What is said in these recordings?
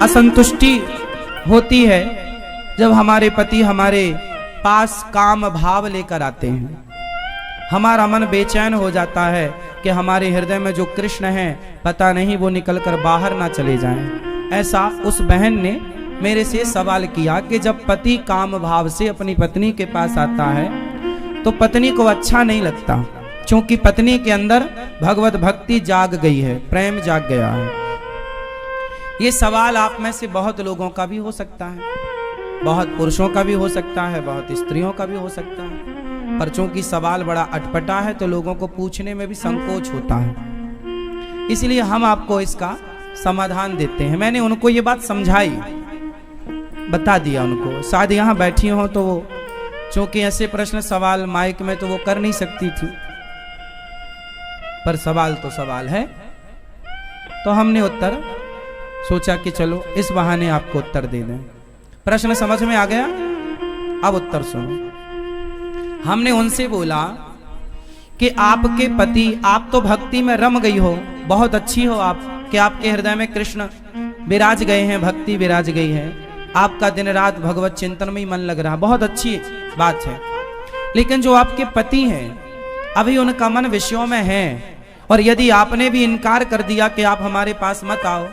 असंतुष्टि होती है जब हमारे पति हमारे पास काम भाव लेकर आते हैं। हमारा मन बेचैन हो जाता है कि हमारे हृदय में जो कृष्ण हैं पता नहीं वो निकलकर बाहर ना चले जाएं। ऐसा उस बहन ने मेरे से सवाल किया कि जब पति काम भाव से अपनी पत्नी के पास आता है तो पत्नी को अच्छा नहीं लगता, क्योंकि पत्नी के अंदर भगवत भक्ति जाग गई है, प्रेम जाग गया है। ये सवाल आप में से बहुत लोगों का भी हो सकता है, बहुत पुरुषों का भी हो सकता है, बहुत स्त्रियों का भी हो सकता है, पर चूंकि सवाल बड़ा अटपटा है तो लोगों को पूछने में भी संकोच होता है, इसलिए हम आपको इसका समाधान देते हैं। मैंने उनको ये बात समझाई, बता दिया उनको। शायद यहाँ बैठी हो तो वो चूंकि ऐसे प्रश्न सवाल माइक में तो वो कर नहीं सकती थी, पर सवाल तो सवाल है, तो हमने उत्तर सोचा कि चलो इस बहाने आपको उत्तर दे दें। प्रश्न समझ में आ गया? अब उत्तर सुनो। हमने उनसे बोला कि आपके पति, आप तो भक्ति में रम गई हो, बहुत अच्छी हो आप, कि आपके हृदय में कृष्ण विराज गए हैं, भक्ति विराज गई है, आपका दिन रात भगवत चिंतन में ही मन लग रहा, बहुत अच्छी बात है। लेकिन जो आपके पति हैं अभी उनका मन विषयों में है, और यदि आपने भी इनकार कर दिया कि आप हमारे पास मत आओ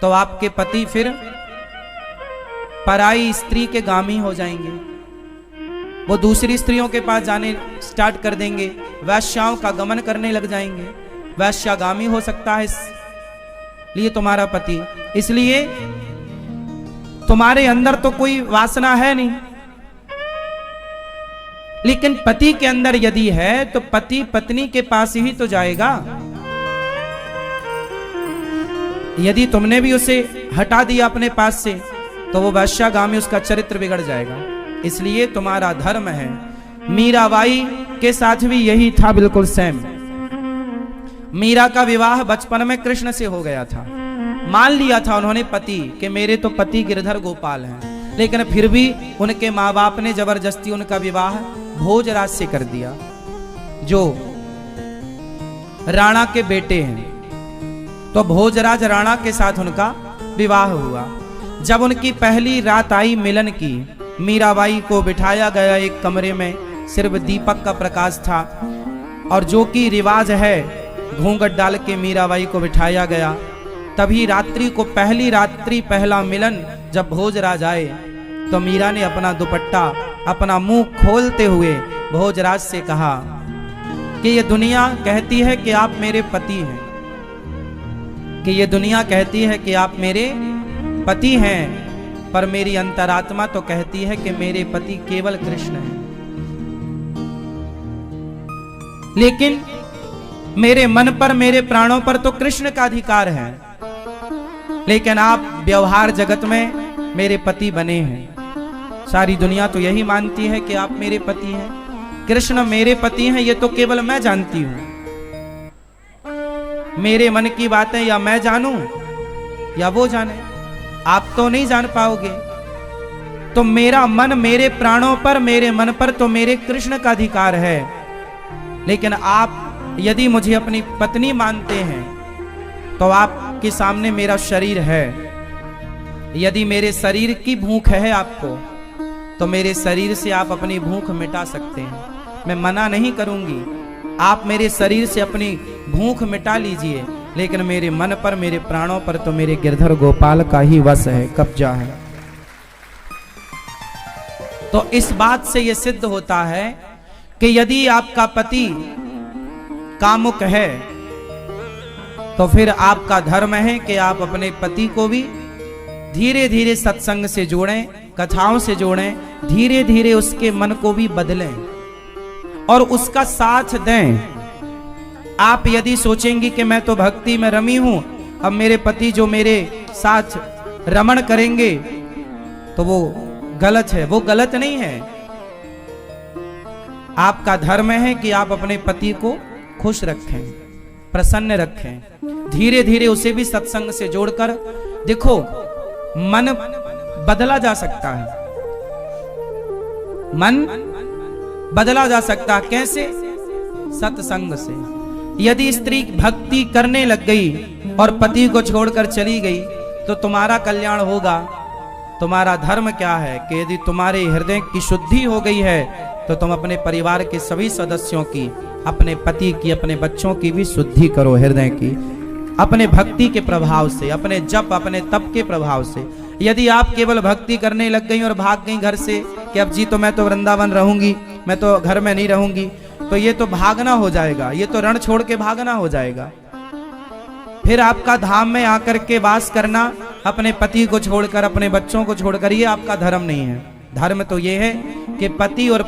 तो आपके पति फिर पराई स्त्री के गामी हो जाएंगे, वो दूसरी स्त्रियों के पास जाने स्टार्ट कर देंगे, वैश्याओं का गमन करने लग जाएंगे, वैश्यागामी हो सकता है इसलिए तुम्हारा पति। इसलिए तुम्हारे अंदर तो कोई वासना है नहीं, लेकिन पति के अंदर यदि है तो पति पत्नी के पास ही तो जाएगा। यदि तुमने भी उसे हटा दिया अपने पास से तो वो वैश्यागामी, उसका चरित्र बिगड़ जाएगा। इसलिए तुम्हारा धर्म है। मीराबाई के साथ भी यही था, बिल्कुल सेम। मीरा का विवाह बचपन में कृष्ण से हो गया था, मान लिया था उन्होंने पति कि मेरे तो पति गिरधर गोपाल हैं, लेकिन फिर भी उनके माँ बाप ने जबरदस्ती उनका विवाह भोजराज से कर दिया, जो राणा के बेटे हैं। तो भोजराज राणा के साथ उनका विवाह हुआ। जब उनकी पहली रात आई मिलन की, मीराबाई को बिठाया गया एक कमरे में, सिर्फ दीपक का प्रकाश था, और जो कि रिवाज है घूंघट डाल के मीराबाई को बिठाया गया। तभी रात्रि को, पहली रात्रि पहला मिलन जब भोजराज आए तो मीरा ने अपना दुपट्टा, अपना मुंह खोलते हुए भोजराज से कहा कि ये दुनिया कहती है कि आप मेरे पति हैं, कि ये दुनिया कहती है कि आप मेरे पति हैं, पर मेरी अंतरात्मा तो कहती है कि मेरे पति केवल कृष्ण हैं। लेकिन मेरे मन पर, मेरे प्राणों पर तो कृष्ण का अधिकार है, लेकिन आप व्यवहार जगत में मेरे पति बने हैं। सारी दुनिया तो यही मानती है कि आप मेरे पति हैं, कृष्ण मेरे पति हैं, ये तो केवल मैं जानती हूं। मेरे मन की बातें या मैं जानूं या वो जाने, आप तो नहीं जान पाओगे। तो मेरा मन, मेरे प्राणों पर, मेरे मन पर तो मेरे कृष्ण का अधिकार है, लेकिन आप यदि मुझे अपनी पत्नी मानते हैं तो आपके सामने मेरा शरीर है। यदि मेरे शरीर की भूख है आपको तो मेरे शरीर से आप अपनी भूख मिटा सकते हैं, मैं मना नहीं करूंगी। आप मेरे शरीर से अपनी भूख मिटा लीजिए, लेकिन मेरे मन पर, मेरे प्राणों पर तो मेरे गिरधर गोपाल का ही वश है, कब्जा है। तो इस बात से यह सिद्ध होता है कि यदि आपका पति कामुक है तो फिर आपका धर्म है कि आप अपने पति को भी धीरे धीरे सत्संग से जोड़ें, कथाओं से जोड़ें, धीरे धीरे उसके मन को भी बदलें और उसका साथ दें। आप यदि सोचेंगी कि मैं तो भक्ति में रमी हूं, अब मेरे पति जो मेरे साथ रमण करेंगे तो वो गलत है, वो गलत नहीं है। आपका धर्म है कि आप अपने पति को खुश रखें, प्रसन्न रखें, धीरे धीरे उसे भी सत्संग से जोड़कर। देखो, मन बदला जा सकता है, मन बदला जा सकता है। कैसे? सत्संग से। यदि स्त्री भक्ति करने लग गई और पति को छोड़कर चली गई तो तुम्हारा कल्याण होगा। तुम्हारा धर्म क्या है कि यदि तुम्हारे हृदय की शुद्धि हो गई है तो तुम अपने परिवार के सभी सदस्यों की, अपने पति की, अपने बच्चों की भी शुद्धि करो हृदय की, अपने भक्ति के प्रभाव से, अपने जप, अपने तप के प्रभाव से। यदि आप केवल भक्ति करने लग गई और भाग गई घर से कि अब जी तो मैं तो वृंदावन रहूंगी, मैं तो घर में नहीं रहूंगी, तो ये तो भागना हो जाएगा, ये तो रण छोड़ के भागना हो जाएगा। फिर आपका धाम में आकर के वास करना, अपने पति को छोड़कर, अपने बच्चों को छोड़कर, ये आपका धर्म नहीं है। धर्म तो ये है कि पति और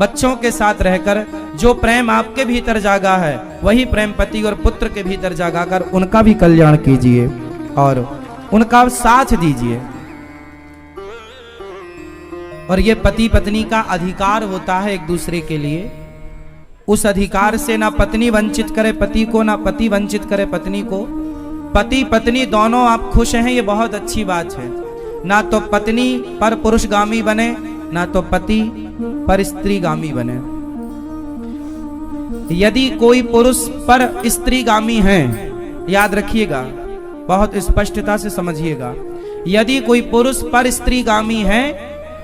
बच्चों के साथ रहकर जो प्रेम आपके भीतर जागा है वही प्रेम पति और पुत्र के भीतर जागा कर उनका भी कल्याण कीजिए और उनका साथ दीजिए। और ये पति पत्नी का अधिकार होता है एक दूसरे के लिए। उस अधिकार से ना पत्नी वंचित करे पति को, ना पति वंचित करे पत्नी को। पति पत्नी दोनों आप खुश हैं, ये बहुत अच्छी बात है। ना तो पत्नी पर पुरुषगामी बने, ना तो पति पर स्त्रीगामी बने। यदि कोई पुरुष पर स्त्रीगामी है, याद रखिएगा, बहुत स्पष्टता से समझिएगा, यदि कोई पुरुष पर स्त्रीगामी है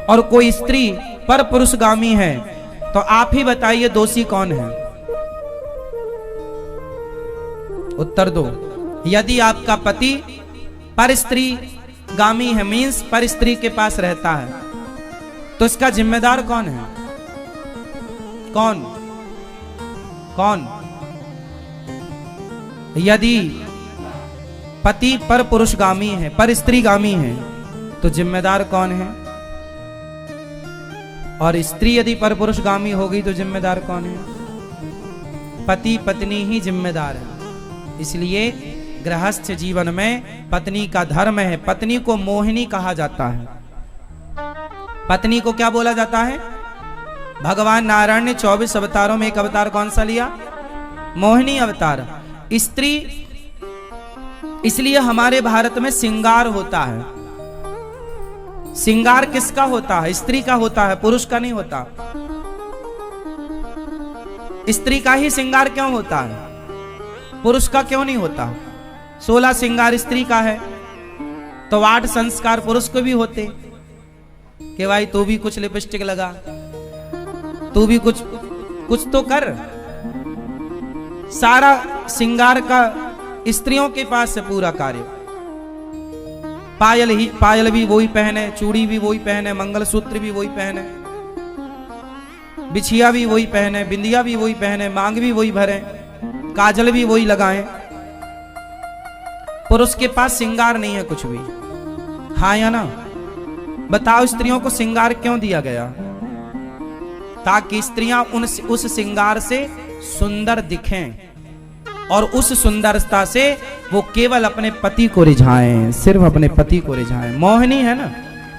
और कोई स्त्री पर पुरुषगामी है तो आप ही बताइए दोषी कौन है? उत्तर दो। यदि आपका पति पर स्त्री गामी है, मीन्स पर स्त्री के पास रहता है, तो इसका जिम्मेदार कौन है? कौन कौन? यदि पति पर पुरुषगामी है, पर स्त्रीगामी है, तो जिम्मेदार कौन है? और स्त्री यदि पर पुरुषगामी होगी तो जिम्मेदार कौन है? पति पत्नी ही जिम्मेदार है। इसलिए गृहस्थ जीवन में पत्नी का धर्म है। पत्नी को मोहिनी कहा जाता है। पत्नी को क्या बोला जाता है? भगवान नारायण ने 24 अवतारों में एक अवतार कौन सा लिया? मोहिनी अवतार। स्त्री, इसलिए हमारे भारत में श्रृंगार होता है। श्रृंगार किसका होता है? स्त्री का होता है, पुरुष का नहीं होता। स्त्री का ही श्रृंगार क्यों होता है? पुरुष का क्यों नहीं होता? 16 श्रृंगार स्त्री का है तो 8 संस्कार पुरुष को भी होते कि भाई तू भी कुछ लिपस्टिक लगा, तू भी कुछ तो कर। सारा श्रृंगार का स्त्रियों के पास है पूरा कार्य। पायल भी वही पहने, चूड़ी भी वही पहने, मंगलसूत्र भी वही पहने, बिछिया भी वही पहने, बिंदिया भी वही पहने, मांग भी वही भरे, काजल भी वही लगाएं। पुरुष के पास श्रृंगार नहीं है कुछ भी। हाँ या ना? बताओ स्त्रियों को श्रृंगार क्यों दिया गया? ताकि स्त्रियां उस श्रृंगार से सुंदर दिखें और उस सुंदरता से वो केवल अपने पति को रिझाएं, सिर्फ अपने पति को रिझाएं। मोहिनी है ना,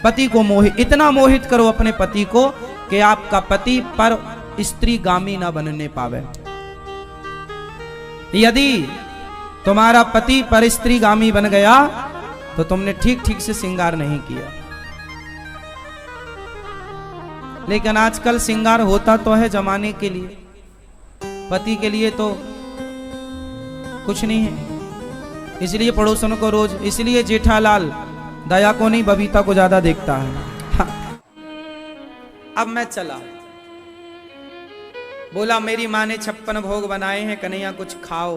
पति को इतना मोहित करो अपने पति को कि आपका पति पर स्त्री गामी ना बनने पावे। यदि तुम्हारा पति पर स्त्री गामी बन गया तो तुमने ठीक ठीक से श्रृंगार नहीं किया। लेकिन आजकल श्रृंगार होता तो है जमाने के लिए, पति के लिए तो कुछ नहीं है। इसलिए पड़ोसन को रोज, इसलिए जेठालाल दया को नहीं बबीता को ज्यादा देखता है। हाँ। अब मैं चला, बोला मेरी माँ ने 56 भोग बनाए हैं, कन्हैया कुछ खाओ।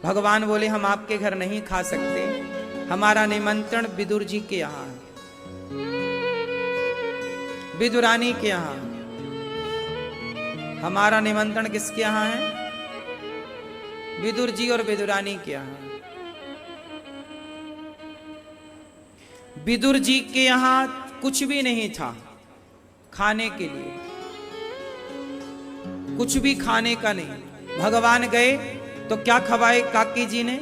भगवान बोले हम आपके घर नहीं खा सकते, हमारा निमंत्रण विदुर जी के यहाँ है, विदुरानी के यहाँ। हमारा निमंत्रण किसके यहाँ है? विदुर जी और विदुरानी के यहाँ। विदुर जी के यहाँ कुछ भी नहीं था खाने के लिए, कुछ भी खाने का नहीं। भगवान गए तो क्या खवाए काकी जी ने?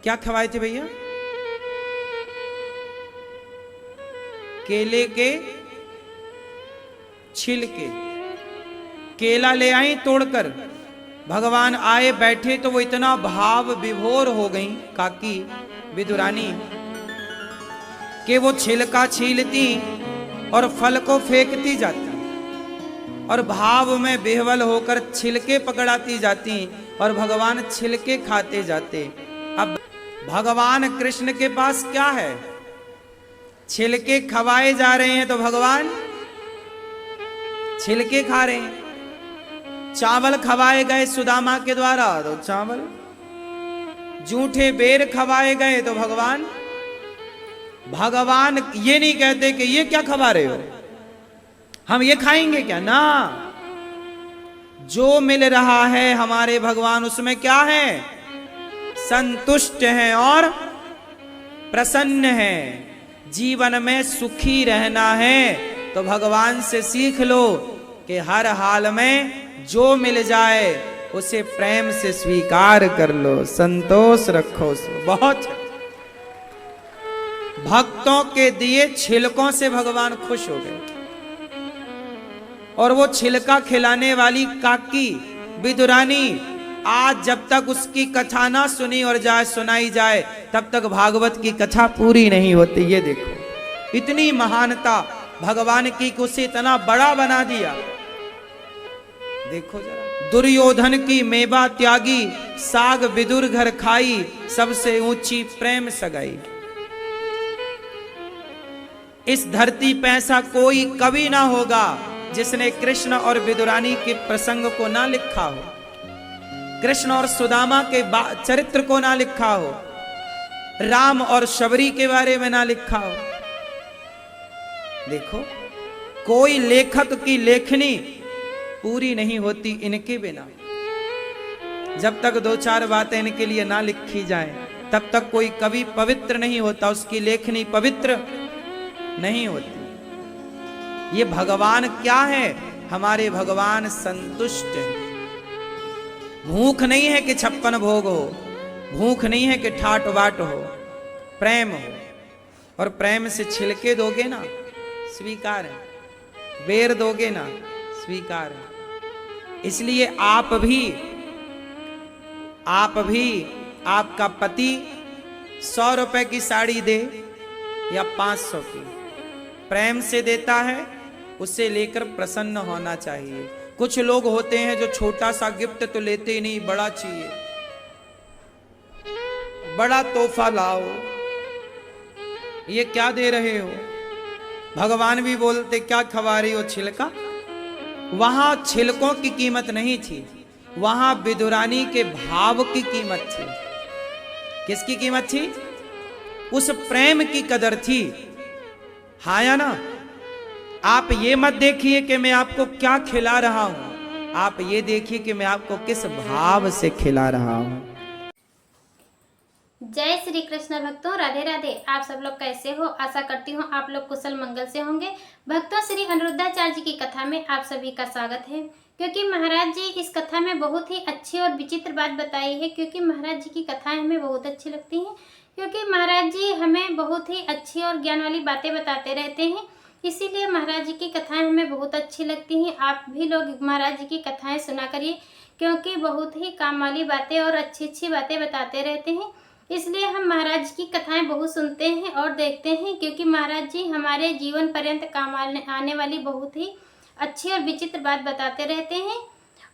क्या खवाए थे भैया? केले के छिलके। केला ले आई तोड़कर। भगवान आए बैठे तो वो इतना भाव विभोर हो गई काकी विदुरानी कि वो छिलका छीलती और फल को फेंकती जाती और भाव में बेहवल होकर छिलके पकड़ाती जाती और भगवान छिलके खाते जाते। अब भगवान कृष्ण के पास क्या है? छिलके खवाए जा रहे हैं तो भगवान छिलके खा रहे हैं। चावल खवाए गए सुदामा के द्वारा तो चावल, जूठे बेर खवाए गए तो भगवान ये नहीं कहते कि ये क्या खवा रहे हो, हम ये खाएंगे क्या ना। जो मिल रहा है हमारे भगवान उसमें क्या है? संतुष्ट हैं और प्रसन्न हैं। जीवन में सुखी रहना है तो भगवान से सीख लो कि हर हाल में जो मिल जाए उसे प्रेम से स्वीकार कर लो, संतोष रखो। बहुत भक्तों के दिए छिलकों से भगवान खुश हो गए, और वो छिलका खिलाने वाली काकी विदुरानी आज जब तक उसकी कथा ना सुनी और सुनाई जाए तब तक भागवत की कथा पूरी नहीं होती। ये देखो इतनी महानता भगवान की कि उसे इतना बड़ा बना दिया। देखो जरा, दुर्योधन की मेवा त्यागी, साग विदुर घर खाई, सबसे ऊंची प्रेम सगाई। इस धरती पे ऐसा कोई कवि ना होगा जिसने कृष्ण और विदुरानी के प्रसंग को ना लिखा हो, कृष्ण और सुदामा के चरित्र को ना लिखा हो, राम और शबरी के बारे में ना लिखा हो। देखो कोई लेखक की लेखनी पूरी नहीं होती इनके बिना। जब तक दो चार बातें इनके लिए ना लिखी जाए तब तक कोई कवि पवित्र नहीं होता, उसकी लेखनी पवित्र नहीं होती। ये भगवान क्या है? हमारे भगवान संतुष्ट हैं। भूख नहीं है कि 56 भोग हो, भूख नहीं है कि ठाट बाट हो, प्रेम हो। और प्रेम से छिलके दोगे ना, स्वीकार है। बेर दोगे ना, स्वीकार है। इसलिए आप भी आपका पति 100 रुपए की साड़ी दे या 500 की, प्रेम से देता है, उसे लेकर प्रसन्न होना चाहिए। कुछ लोग होते हैं जो छोटा सा गिफ्ट तो लेते ही नहीं, बड़ा चाहिए, बड़ा तोहफा लाओ, ये क्या दे रहे हो? भगवान भी बोलते क्या खवा रही हो छिलका। वहां छिलकों की कीमत नहीं थी, वहां विदुरानी के भाव की कीमत थी। किसकी कीमत थी? उस प्रेम की कदर थी। हाँ या ना? आप ये मत देखिए कि मैं आपको क्या खिला रहा हूं, आप ये देखिए कि मैं आपको किस भाव से खिला रहा हूं। जय श्री कृष्ण भक्तों, राधे राधे। आप सब लोग कैसे हो? आशा करती हूँ आप लोग कुशल मंगल से होंगे। भक्तों, श्री अनिरुद्धाचार्य जी की कथा में आप सभी का स्वागत है। क्योंकि महाराज जी इस कथा में बहुत ही अच्छी और विचित्र बात बताई है, क्योंकि महाराज जी की कथाएं हमें बहुत अच्छी लगती हैं, क्योंकि महाराज जी हमें बहुत ही अच्छी और ज्ञान वाली बातें बताते रहते हैं। इसीलिए महाराज जी की कथाएं हमें बहुत अच्छी लगती हैं। आप भी लोग महाराज जी की कथाएं सुना करिए, क्योंकि बहुत ही काम वाली बातें और अच्छी अच्छी बातें बताते रहते हैं। इसलिए हम महाराज जी की कथाएं बहुत सुनते हैं और देखते हैं, क्योंकि महाराज जी हमारे जीवन पर्यंत काम आने वाली बहुत ही अच्छी और विचित्र बात बताते रहते हैं।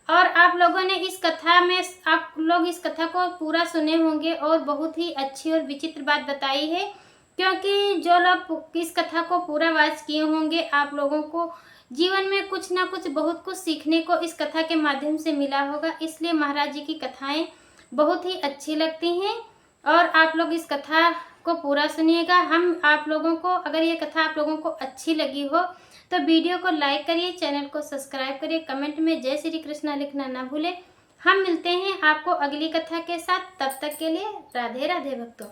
और आप लोगों ने इस कथा में, आप लोग इस कथा को पूरा सुने होंगे और बहुत ही अच्छी और विचित्र बात बताई है, क्योंकि जो लोग इस कथा को पूरा वाच किए होंगे आप लोगों को जीवन में कुछ ना कुछ बहुत कुछ सीखने को इस कथा के माध्यम से मिला होगा। इसलिए महाराज जी की कथाएं बहुत ही अच्छी लगती हैं और आप लोग इस कथा को पूरा सुनिएगा। हम आप लोगों को, अगर ये कथा आप लोगों को अच्छी लगी हो तो वीडियो को लाइक करिए, चैनल को सब्सक्राइब करिए, कमेंट में जय श्री कृष्णा लिखना ना भूलें। हम मिलते हैं आपको अगली कथा के साथ, तब तक के लिए राधे राधे भक्तों।